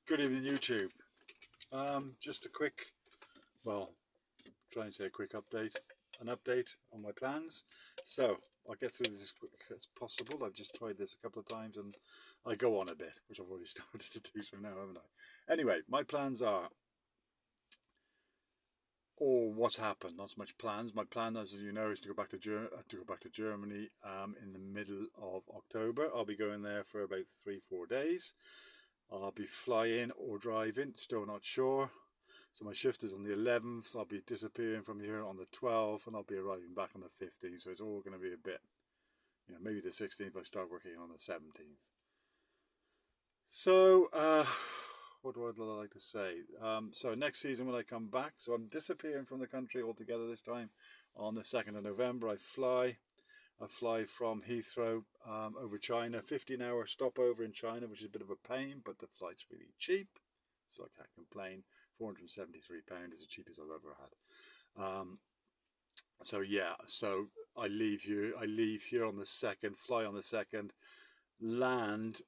Good evening, YouTube. Just a quick, well, try and say a quick update, an update on my plans. So I'll get through this as quick as possible. I've just tried this a couple of times and I go on a bit, which I've already started to do so now, haven't I? Anyway, my plans are, or what's happened. Not so much plans. My plan, as you know, is to go back to Germany in the middle of October. I'll be going there for about 3-4 days. I'll be flying or driving, still not sure. So my shift is on the 11th. I'll be disappearing from here on the 12th, and I'll be arriving back on the 15th. So it's all going to be a bit, maybe the 16th. I start working on the 17th. So, what do I like to say? So next season when I come back, so I'm disappearing from the country altogether this time. On the 2nd of November, I fly. I fly from Heathrow over China, 15-hour stopover in China, which is a bit of a pain, but the flight's really cheap, so I can't complain. £473 is the cheapest I've ever had. So yeah, so I leave here on the 2nd, fly on the 2nd, land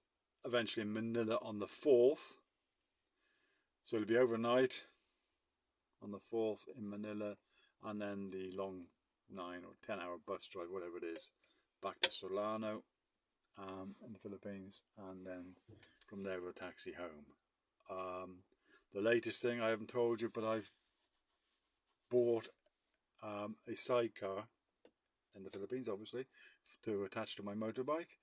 eventually in Manila on the 4th. So it'll be overnight on the 4th in Manila, and then the long 9 or 10 hour bus drive, whatever it is, back to Solano in the Philippines, and then from there we'll taxi home. The latest thing I haven't told you, but I've bought a sidecar in the Philippines, obviously, to attach to my motorbike.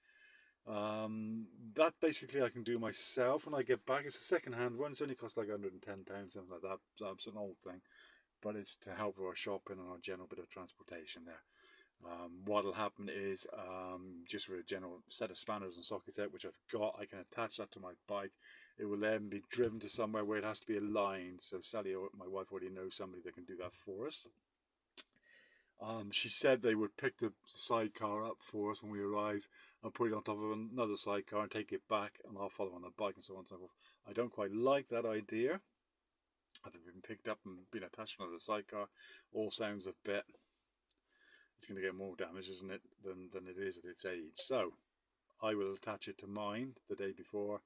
That basically I can do myself when I get back. It's a second-hand one. It's only cost like £110, something like that. So it's an old thing, but it's to help with our shopping and our general bit of transportation there. What'll happen is just for a general set of spanners and sockets out, which I've got, I can attach that to my bike. It will then be driven to somewhere where it has to be aligned. So Sally, my wife, already knows somebody that can do that for us. She said they would pick the sidecar up for us when we arrive and put it on top of another sidecar and take it back, and I'll follow on the bike and so on and so forth. I don't quite like that idea. Having been picked up and been attached to another sidecar, all sounds a bit. It's going to get more damage, isn't it, than it is at its age. So I will attach it to mine the day before.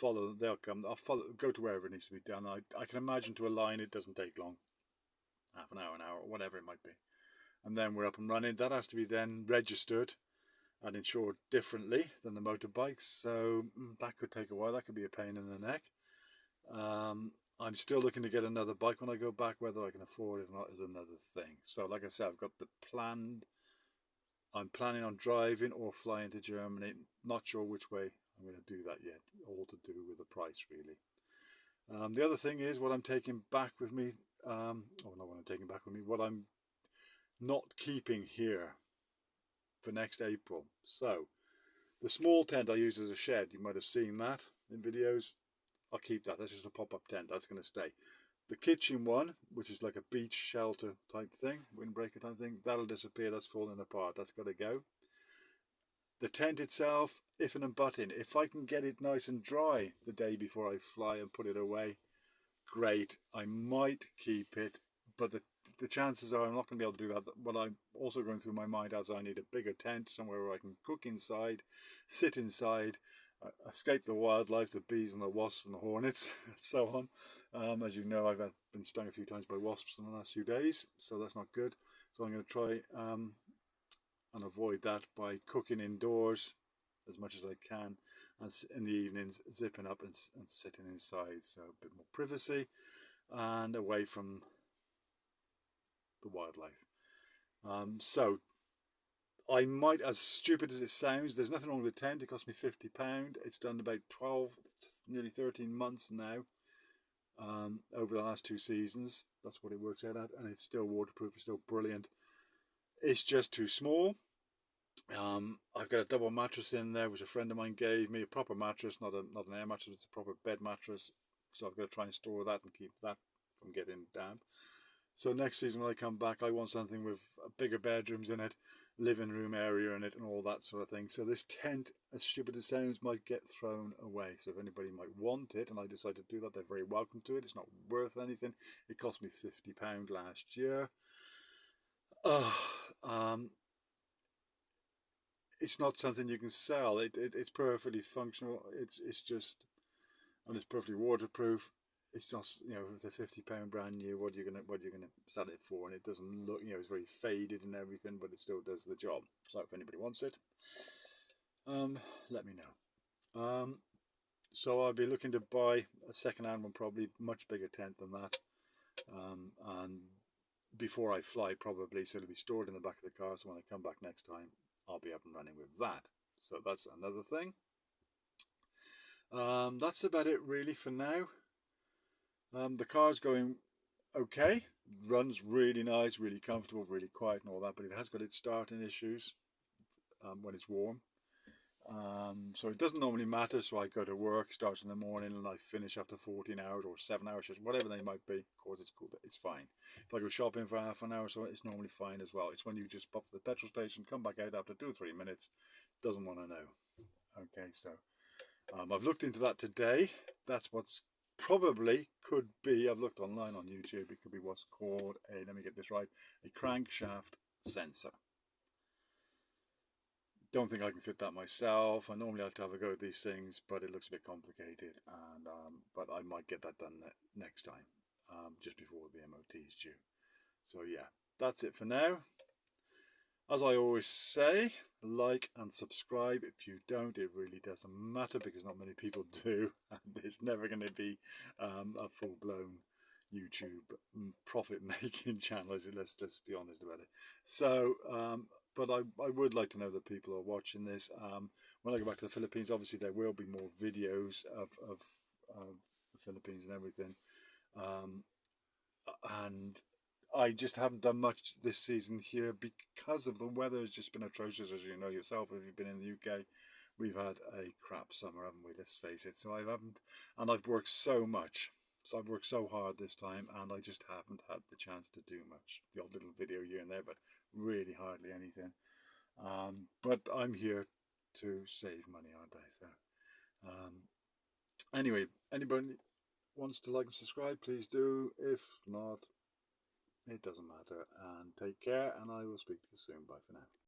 They'll come. I'll go to wherever it needs to be done. I can imagine to align it doesn't take long, half an hour, whatever it might be, and then we're up and running. That has to be then registered and insured differently than the motorbikes, so that could take a while. That could be a pain in the neck. I'm still looking to get another bike when I go back. Whether I can afford it or not is another thing. So like I said, I've got the planned. I'm planning on driving or flying to Germany. Not sure which way I'm going to do that yet. All to do with the price, really. The other thing is what I'm taking back with me. Not what I'm taking back with me. What I'm not keeping here for next April. So the small tent I use as a shed, you might have seen that in videos. I'll keep that. That's just a pop-up tent. That's going to stay. The kitchen one, which is like a beach shelter type thing, windbreaker type thing, that'll disappear. That's falling apart. That's got to go. The tent itself, if and button, if I can get it nice and dry the day before I fly and put it away, great. I might keep it, but the chances are I'm not going to be able to do that. What I'm also going through my mind is I need a bigger tent, somewhere where I can cook inside, sit inside, escape the wildlife, the bees and the wasps and the hornets, and so on. As you know, I've been stung a few times by wasps in the last few days, so that's not good. So I'm going to try and avoid that by cooking indoors as much as I can, and in the evenings zipping up and sitting inside, so a bit more privacy and away from the wildlife. So I might, as stupid as it sounds, there's nothing wrong with the tent. It cost me £50. It's done about 12, nearly 13 months now, over the last 2 seasons. That's what it works out at, and it's still waterproof. It's still brilliant. It's just too small. I've got a double mattress in there, which a friend of mine gave me, a proper mattress, not an air mattress. It's a proper bed mattress. So I've got to try and store that and keep that from getting damp. So next season when I come back, I want something with bigger bedrooms in it, living room area in it, and all that sort of thing. So this tent, as stupid as it sounds, might get thrown away. So if anybody might want it and I decide to do that, they're very welcome to it. It's not worth anything. It cost me £50 last year. It's not something you can sell. It's perfectly functional. It's just and it's perfectly waterproof. It's just, you know, it's a £50 brand new. What are you gonna sell it for? And it doesn't look, you know, it's very faded and everything, but it still does the job. So if anybody wants it, let me know. So I'll be looking to buy a second-hand one, probably much bigger tent than that, and before I fly probably, so it'll be stored in the back of the car, so when I come back next time I'll be up and running with that. So that's another thing. That's about it really for now. The car's going okay, runs really nice, really comfortable, really quiet and all that, but it has got its starting issues when it's warm. So it doesn't normally matter, so I go to work, starts in the morning, and I finish after 14 hours or 7 hours, whatever they might be. Of course, it's cool, it's fine. If I go shopping for half an hour, so it's normally fine as well. It's when you just pop to the petrol station, come back out after 2 or 3 minutes, doesn't want to know. Okay, so I've looked into that today. That's what's probably could be, I've looked online on YouTube, it could be what's called a, let me get this right, a crankshaft sensor. Don't think I can fit that myself. I normally like to have a go at these things, but it looks a bit complicated, and but I might get that done next time, just before the MOT is due. So yeah, that's it for now. As I always say, like and subscribe. If you don't, it really doesn't matter, because not many people do, and it's never going to be a full-blown YouTube profit-making channel. Let's be honest about it. So but I would like to know that people are watching this. When I go back to the Philippines, obviously there will be more videos of the Philippines and everything. And I just haven't done much this season here because of the weather has just been atrocious, as you know yourself. If you've been in the UK, we've had a crap summer, haven't we? Let's face it. So I haven't, and I've worked so much. So I've worked so hard this time, and I just haven't had the chance to do much. The odd little video here and there, but really hardly anything. But I'm here to save money, aren't I? So anyway, anybody wants to like and subscribe, please do. If not, it doesn't matter. And take care, and I will speak to you soon. Bye for now.